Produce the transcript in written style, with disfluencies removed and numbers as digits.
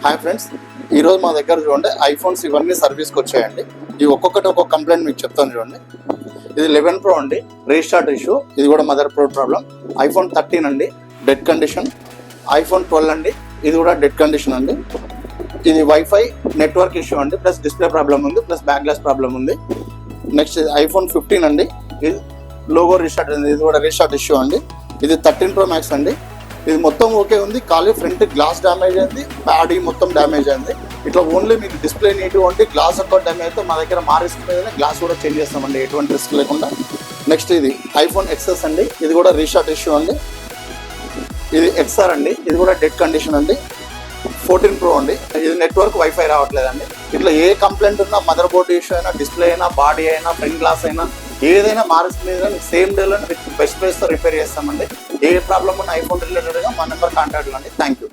Hi friends, ఈరోజు మా దగ్గర చూడండి ఐఫోన్స్ ఇవన్నీ సర్వీస్కి వచ్చాయండి. ఇవి ఒక్కొక్కటి ఒక్కొక్క కంప్లైంట్ మీకు చెప్తాను చూడండి. ఇది 11 Pro అండి, రీస్టార్ట్ ఇష్యూ. ఇది కూడా మదర్ బోర్డ్ ప్రాబ్లం. iPhone 13 అండి, డెడ్ కండిషన్. iPhone 12 అండి, ఇది కూడా డెడ్ కండిషన్ అండి. ఇది వైఫై నెట్వర్క్ ఇష్యూ అండి, ప్లస్ డిస్ప్లే ప్రాబ్లం ఉంది, ప్లస్ బ్యాక్ గ్లాస్ ప్రాబ్లం ఉంది. నెక్స్ట్ ఇది iPhone 15 అండి, ఇది లోగో రీస్టార్ట్ అండి, ఇది కూడా రీస్టార్ట్ ఇష్యూ అండి. ఇది 13 Pro Max అండి, ఇది మొత్తం ఓకే ఉంది, ఖాళీ ఫ్రంట్ గ్లాస్ డ్యామేజ్ అయింది, బాడీ మొత్తం డ్యామేజ్ అయింది. ఇట్లా ఓన్లీ మీకు డిస్ప్లే నీట్గా ఉంటే గ్లాస్ ఒక్క డ్యామేజ్ అయితే మా దగ్గర మా రిస్క్ మీదనే గ్లాస్ కూడా చేంజ్ చేస్తామండి, ఎటువంటి రిస్క్ లేకుండా. నెక్స్ట్ ఇది iPhone XS అండి, ఇది కూడా రీస్టార్ట్ ఇష్యూ అండి. ఇది XR అండి, ఇది కూడా డెడ్ కండిషన్ అండి. 14 Pro అండి, ఇది నెట్వర్క్ వైఫై రావట్లేదండి. ఇట్లా ఏ కంప్లైంట్ ఉన్నా, మదర్ బోర్డ్ ఇష్యూ అయినా, డిస్ప్లే అయినా, బాడీ అయినా, ఫ్రంట్ గ్లాస్ అయినా, ఏదైనా మారిస్ మీద సేమ్ డేలో బెస్ట్ ప్రైస్తో రిపేర్ చేస్తామండి. ఏ ప్రాబ్లమ్ ఉన్న ఐఫోన్ రిలేటెడ్గా మా నెంబర్ కాంటాక్ట్ అండి. Thank you.